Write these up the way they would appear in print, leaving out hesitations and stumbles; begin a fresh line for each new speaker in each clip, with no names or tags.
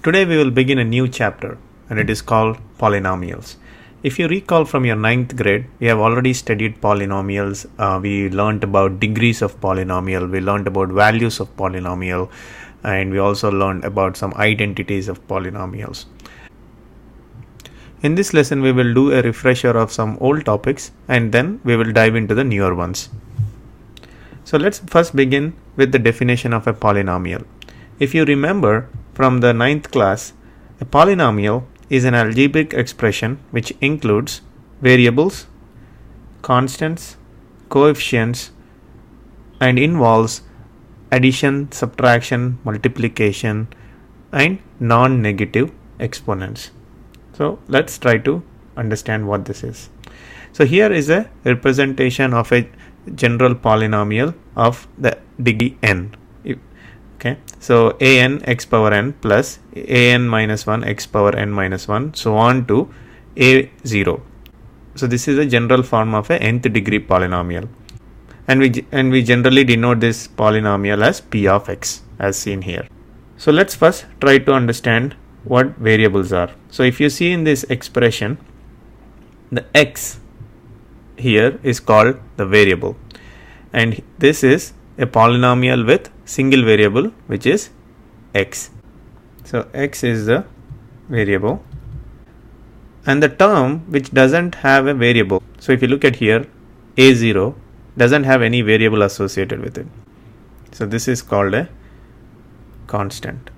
Today we will begin a new chapter and it is called Polynomials. If you recall from your 9th grade, we have already studied polynomials. We learned about degrees of polynomial, we learned about values of polynomial, and we also learned about some identities of polynomials. In this lesson we will do a refresher of some old topics and then we will dive into the newer ones. So let's first begin with the definition of a polynomial. If you remember from the 9th class, a polynomial is an algebraic expression which includes variables, constants, coefficients, and involves addition, subtraction, multiplication, and non-negative exponents. So let's try to understand what this is. So here is a representation of a general polynomial of the degree n. Okay, so an x power n plus an minus 1 x power n minus 1 so on to a0. So this is a general form of a nth degree polynomial, and we generally denote this polynomial as p of x as seen here. So let's first try to understand what variables are. So if you see in this expression, the x here is called the variable, and this is a polynomial with single variable which is x. So x is the variable, and the term which doesn't have a variable, so if you look at here, a0 doesn't have any variable associated with it, so this is called a constant.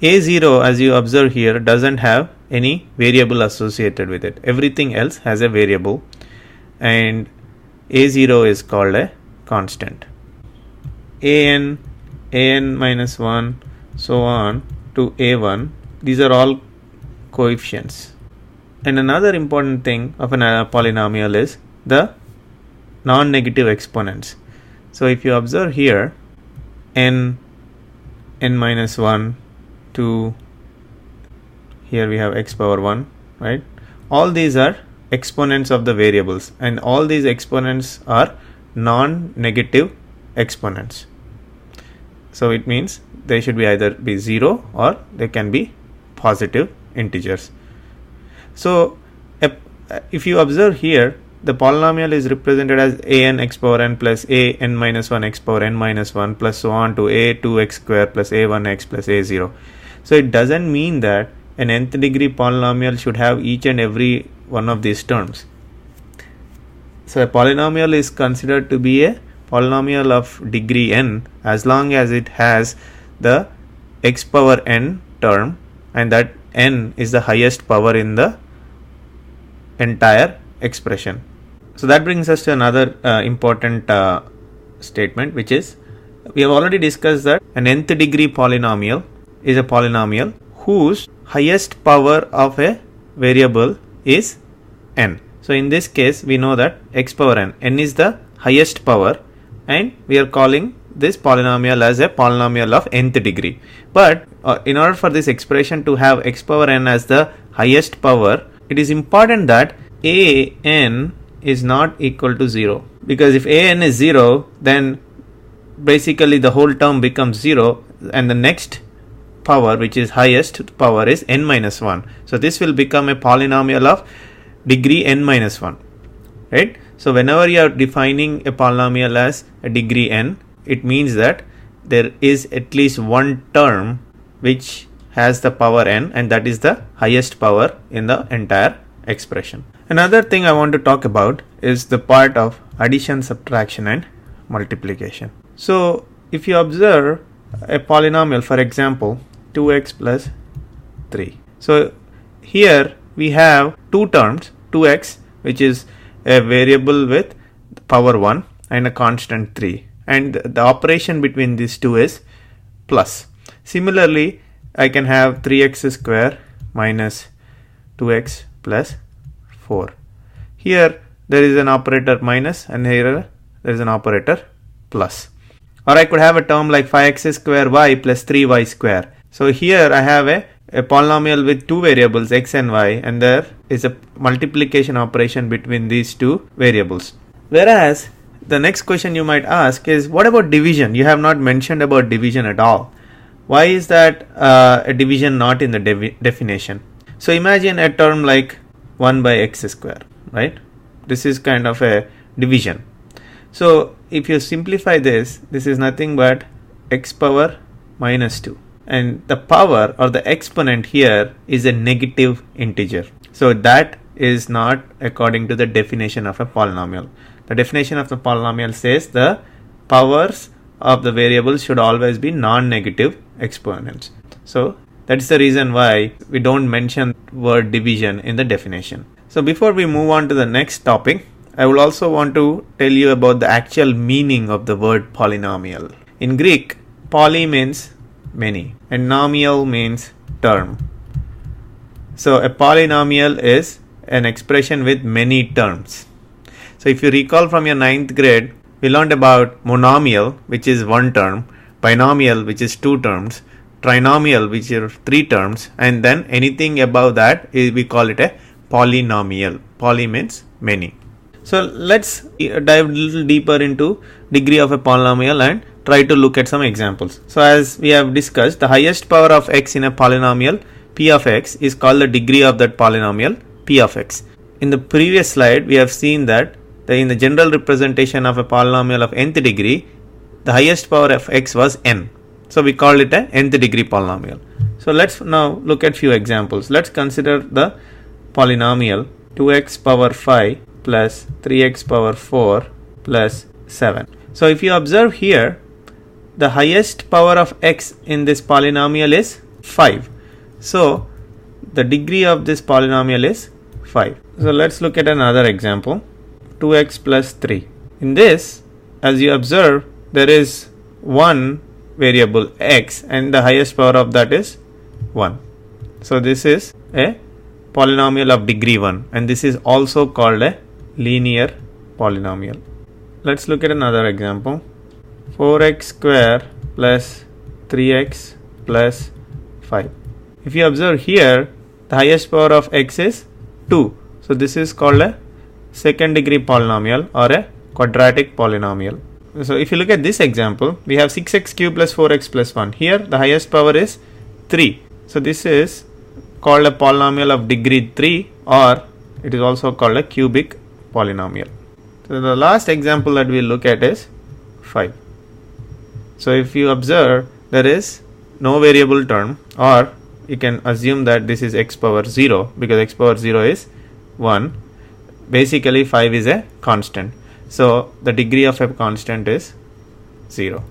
A0, as you observe here, doesn't have any variable associated with it. Everything else has a variable, and A0 is called a constant. an minus 1 so on to a1, these are all coefficients. And another important thing of a polynomial is the non-negative exponents. So if you observe here, n minus 1 to here we have x power 1, right? All these are exponents of the variables, and all these exponents are non-negative exponents. So it means they should be either be 0 or they can be positive integers. So if you observe here, the polynomial is represented as an x power n plus an minus 1 x power n minus 1 plus so on to a2x square plus a1x plus a0. So it doesn't mean that an nth degree polynomial should have each and every one of these terms. So a polynomial is considered to be a polynomial of degree n as long as it has the x power n term, and that n is the highest power in the entire expression. So that brings us to another important statement, which is we have already discussed that an nth degree polynomial is a polynomial whose highest power of a variable is n. So in this case we know that x power n is the highest power, and we are calling this polynomial as a polynomial of nth degree. But in order for this expression to have x power n as the highest power, it is important that an is not equal to 0, because if an is 0, then basically the whole term becomes 0, and the next power, which is highest power, is n minus 1. So this will become a polynomial of degree n minus 1, right? So whenever you are defining a polynomial as a degree n, it means that there is at least one term which has the power n, and that is the highest power in the entire expression. Another thing I want to talk about is the part of addition, subtraction, and multiplication. So if you observe a polynomial, for example 2x plus 3, so here we have two terms, 2x which is a variable with power 1 and a constant 3, and the operation between these two is plus. Similarly, I can have 3x square minus 2x plus 4. Here there is an operator minus, and here there is an operator plus. Or I could have a term like 5x square y plus 3y square. So here I have a polynomial with two variables x and y, and there is a multiplication operation between these two variables. Whereas the next question you might ask is, what about division? You have not mentioned about division at all. Why is that a division not in the definition? So imagine a term like 1 by x square, right? This is kind of a division. So if you simplify this, this is nothing but x power minus 2. And the power or the exponent here is a negative integer. So that is not according to the definition of a polynomial. The definition of the polynomial says the powers of the variables should always be non-negative exponents. So that's the reason why we don't mention word division in the definition. So before we move on to the next topic, I will also want to tell you about the actual meaning of the word polynomial. In Greek, poly means many and nomial means term. So a polynomial is an expression with many terms. So if you recall from your 9th grade, we learned about monomial, which is one term, binomial, which is two terms, trinomial, which are three terms, and then anything above that we call it a polynomial. Poly means many. So let's dive a little deeper into degree of a polynomial and try to look at some examples. So as we have discussed, the highest power of x in a polynomial p of x is called the degree of that polynomial p of x. In the previous slide, we have seen that in the general representation of a polynomial of nth degree, the highest power of x was n. So we call it a nth degree polynomial. So let's now look at few examples. Let's consider the polynomial 2x power 5 plus 3x power 4 plus 7. So if you observe here, the highest power of x in this polynomial is 5. So the degree of this polynomial is 5. So let's look at another example. 2x plus 3. In this, as you observe, there is one variable x and the highest power of that is 1. So this is a polynomial of degree 1 and this is also called a linear polynomial. Let's look at another example. 4x square plus 3x plus 5. If you observe here, the highest power of x is 2. So this is called a second degree polynomial or a quadratic polynomial. So if you look at this example, we have 6x cubed plus 4x plus 1. Here the highest power is 3. So this is called a polynomial of degree 3 or it is also called a cubic polynomial. So the last example that we look at is 5. So if you observe, there is no variable term, or you can assume that this is x power 0 because x power 0 is 1. Basically 5 is a constant. So the degree of a constant is 0.